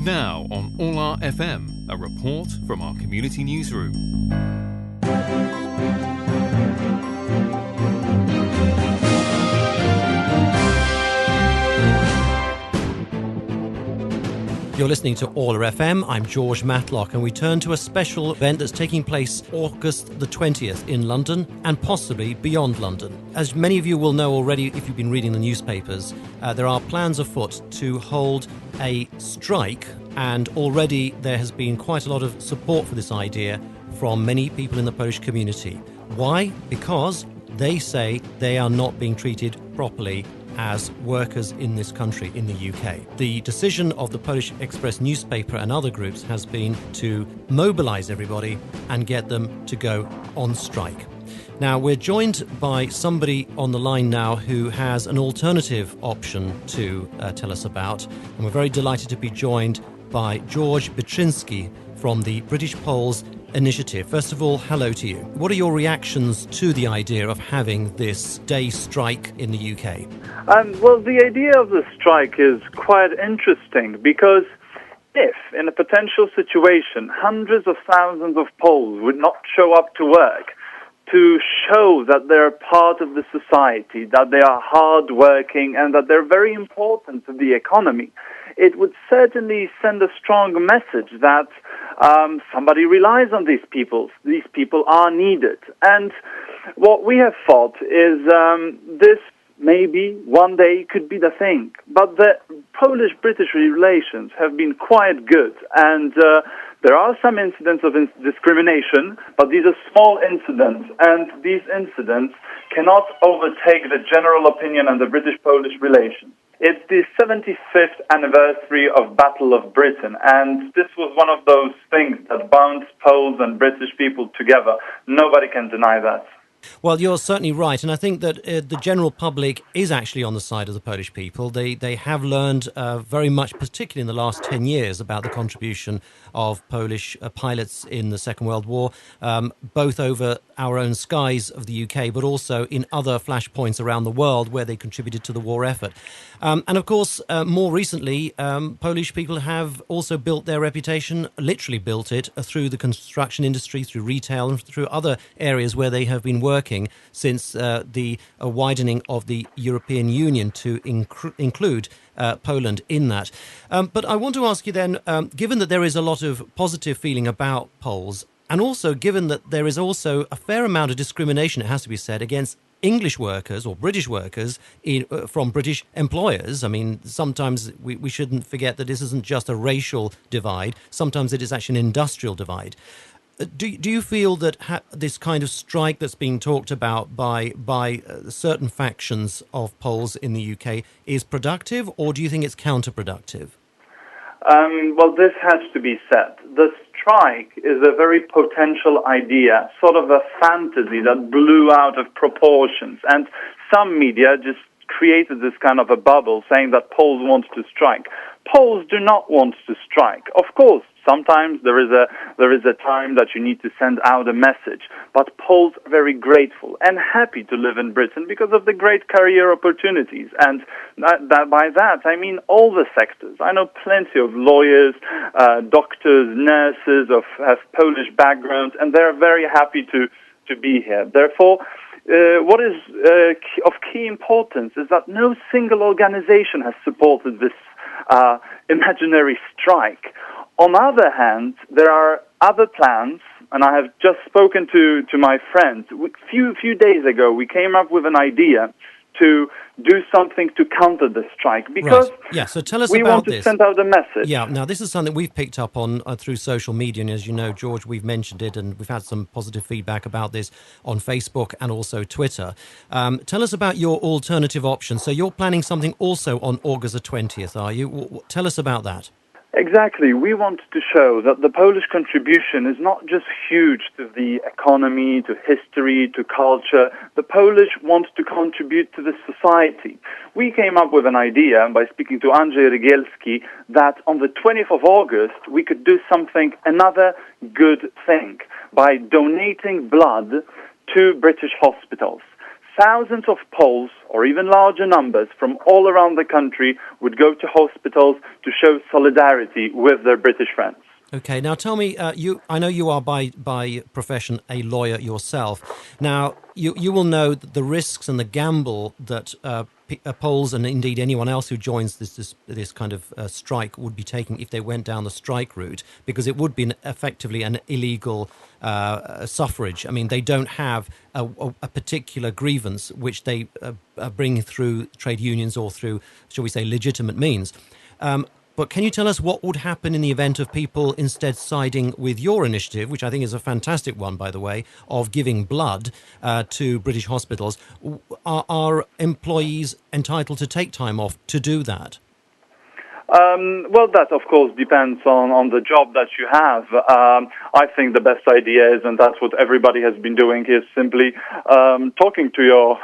Now on All Our FM, a report from our community newsroom. You're listening to All Our FM. I'm George Matlock, and we turn to a special event that's taking place August the 20th in London and possibly beyond London. As many of you will know already if you've been reading the newspapers, there are plans afoot to hold a strike, and already there has been quite a lot of support for this idea from many people in the Polish community. Why? Because they say they are not being treated properly as workers in this country, in the UK. The decision of the Polish Express newspaper and other groups has been to mobilise everybody and get them to go on strike. Now, we're joined by somebody on the line now who has an alternative option to tell us about, and we're very delighted to be joined by George Byczyński from the British Poles Initiative. First of all, hello to you. What are your reactions to the idea of having this day strike in the UK? Well, the idea of the strike is quite interesting because if, in a potential situation, hundreds of thousands of Poles would not show up to work to show that they're part of the society, that they are hardworking, and that they're very important to the economy, it would certainly send a strong message that somebody relies on these people. These people are needed. And what we have thought is this maybe one day could be the thing. But the Polish-British relations have been quite good, and there are some incidents of discrimination, but these are small incidents, and these incidents cannot overtake the general opinion on the British-Polish relations. It's the 75th anniversary of Battle of Britain, and this was one of those things that bound Poles and British people together. Nobody can deny that. Well, you're certainly right, and I think that the general public is actually on the side of the Polish people. They have learned very much, particularly in the last 10 years, about the contribution of Polish pilots in the Second World War, both over our own skies of the UK, but also in other flashpoints around the world where they contributed to the war effort. And of course, more recently, Polish people have also built their reputation, literally built it, through the construction industry, through retail, and through other areas where they have been working since the widening of the European Union to include Poland in that. But I want to ask you then, given that there is a lot of positive feeling about Poles, and also given that there is also a fair amount of discrimination, it has to be said, against English workers or British workers from British employers. I mean, sometimes we shouldn't forget that this isn't just a racial divide. Sometimes it is actually an industrial divide. Do you feel that this kind of strike that's being talked about by certain factions of Poles in the UK is productive, or do you think it's counterproductive? Well, this has to be said. The strike is a very potential idea, sort of a fantasy that blew out of proportions. And some media just created this kind of a bubble saying that Poles want to strike. Poles do not want to strike. Of course, sometimes there is a time that you need to send out a message, but Poles are very grateful and happy to live in Britain because of the great career opportunities. And by that, I mean all the sectors. I know plenty of lawyers, doctors, nurses have Polish backgrounds, and they're very happy to be here. Therefore, what is of key importance is that no single organization has supported this imaginary strike. On the other hand, there are other plans, and I have just spoken to my friends. Few days ago, we came up with an idea to do something to counter the strike because So tell us we about want to this. send out a message. Yeah, now this is something we've picked up on through social media, and as you know, George, we've mentioned it, and we've had some positive feedback about this on Facebook and also Twitter. Tell us about your alternative option. So you're planning something also on August the 20th, are you? Tell us about that. Exactly. We want to show that the Polish contribution is not just huge to the economy, to history, to culture. The Polish want to contribute to the society. We came up with an idea by speaking to Andrzej Rygielski that on the 20th of August we could do another good thing by donating blood to British hospitals. thousands of Poles, or even larger numbers, from all around the country would go to hospitals to show solidarity with their British friends. Okay, now tell me, I know you are by profession a lawyer yourself. Now, you will know that the risks and the gamble that Poles and indeed anyone else who joins this kind of strike would be taking if they went down the strike route, because it would be effectively an illegal suffrage. I mean, they don't have a particular grievance which they bring through trade unions or through, shall we say, legitimate means. But can you tell us what would happen in the event of people instead siding with your initiative, which I think is a fantastic one, by the way, of giving blood to British hospitals? Are employees entitled to take time off to do that? Well, that, of course, depends on the job that you have. I think the best idea is, and that's what everybody has been doing, is simply talking to your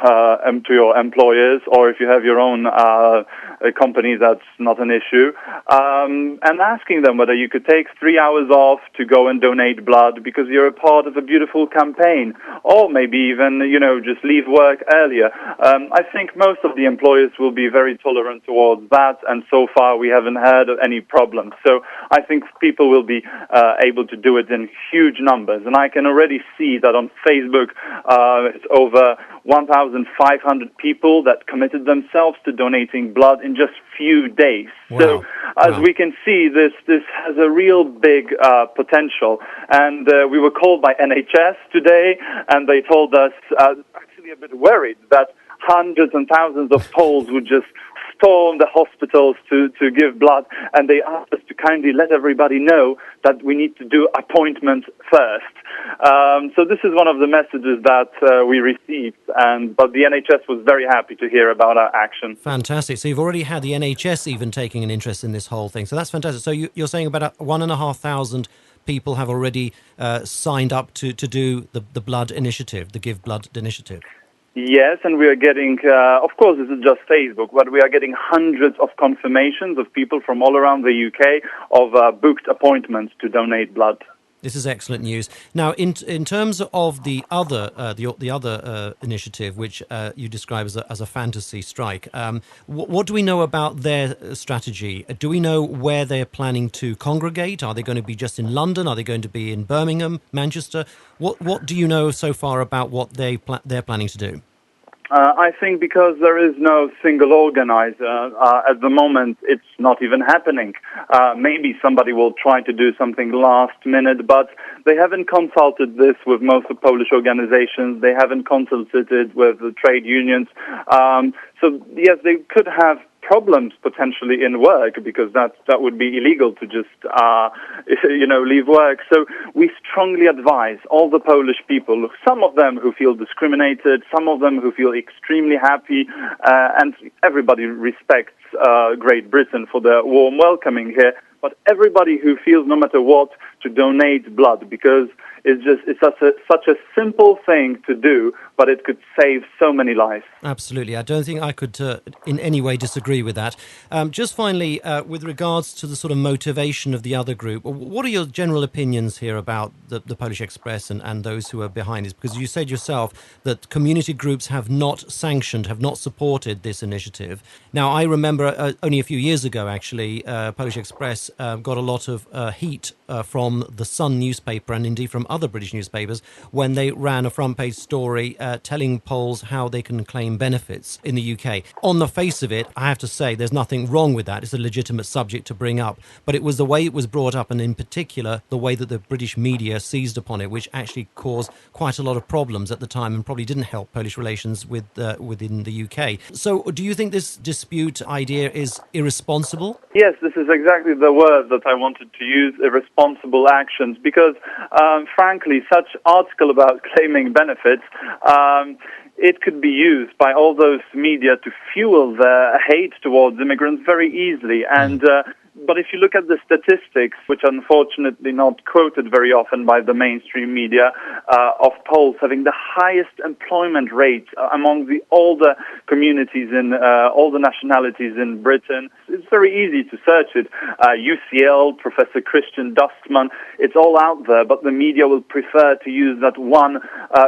employers, or if you have your own company, that's not an issue, and asking them whether you could take 3 hours off to go and donate blood because you're a part of a beautiful campaign, or maybe even, just leave work earlier. I think most of the employers will be very tolerant towards that, and so far we haven't had any problems. So I think people will be able to do it in huge numbers. And I can already see that on Facebook, it's over 1,500 people that committed themselves to donating blood in just few days. Wow. So as we can see, this has a real big potential. And we were called by NHS today, and they told us, actually a bit worried, that hundreds and thousands of Poles would just storm the hospitals to give blood, and they asked us to kindly let everybody know that we need to do appointments first. So this is one of the messages that we received, but the NHS was very happy to hear about our action. Fantastic. So you've already had the NHS even taking an interest in this whole thing. So that's fantastic. So you're saying about 1,500 people have already signed up to do the blood initiative, the Give Blood initiative. Yes, and we are getting, of course, this is just Facebook, but we are getting hundreds of confirmations of people from all around the UK of booked appointments to donate blood. This is excellent news. Now, in terms of the other initiative, which you describe as a fantasy strike, what do we know about their strategy? Do we know where they're planning to congregate? Are they going to be just in London? Are they going to be in Birmingham, Manchester? What do you know so far about what they're planning to do? I think because there is no single organizer, at the moment it's not even happening. Maybe somebody will try to do something last minute, but they haven't consulted this with most of Polish organizations. They haven't consulted it with the trade unions. So yes, they could have problems potentially in work, because that would be illegal to just leave work. So we strongly advise all the Polish people, some of them who feel discriminated, some of them who feel extremely happy, and everybody respects Great Britain for their warm welcoming here, but everybody who feels, no matter what, to donate blood, because it's such a simple thing to do, but it could save so many lives. Absolutely. I don't think I could in any way disagree with that. Just finally, with regards to the sort of motivation of the other group, what are your general opinions here about the Polish Express and those who are behind this? Because you said yourself that community groups have not sanctioned, have not supported this initiative. Now, I remember only a few years ago, actually, Polish Express got a lot of heat from the Sun newspaper and indeed from other British newspapers when they ran a front page story telling Poles how they can claim benefits in the UK. On the face of it, I have to say there's nothing wrong with that. It's a legitimate subject to bring up. But it was the way it was brought up, and in particular, the way that the British media seized upon it, which actually caused quite a lot of problems at the time and probably didn't help Polish relations within the UK. So do you think this dispute idea is irresponsible? Yes, this is exactly the word that I wanted to use, irresponsible actions, because frankly, such article about claiming benefits, it could be used by all those media to fuel their hate towards immigrants very easily. And But if you look at the statistics, which are unfortunately not quoted very often by the mainstream media, of Poles having the highest employment rate among the older communities in all the nationalities in Britain, it's very easy to search it. UCL, Professor Christian Dustman, it's all out there, but the media will prefer to use that one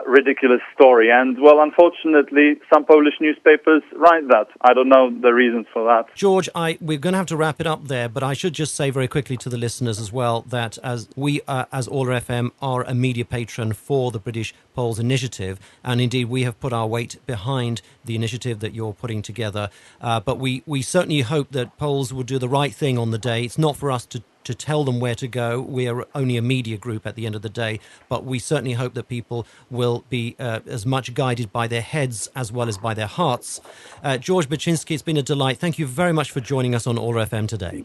ridiculous story. And, well, unfortunately, some Polish newspapers write that. I don't know the reasons for that. George, we're going to have to wrap it up there, but I should just say very quickly to the listeners as well that as we, as Orla FM, are a media patron for the British Poles Initiative, and indeed we have put our weight behind the initiative that you're putting together. But we certainly hope that Poles will do the right thing on the day. It's not for us to tell them where to go. We are only a media group at the end of the day, but we certainly hope that people will be as much guided by their heads as well as by their hearts. George Baczynski, it's been a delight. Thank you very much for joining us on Orla FM today.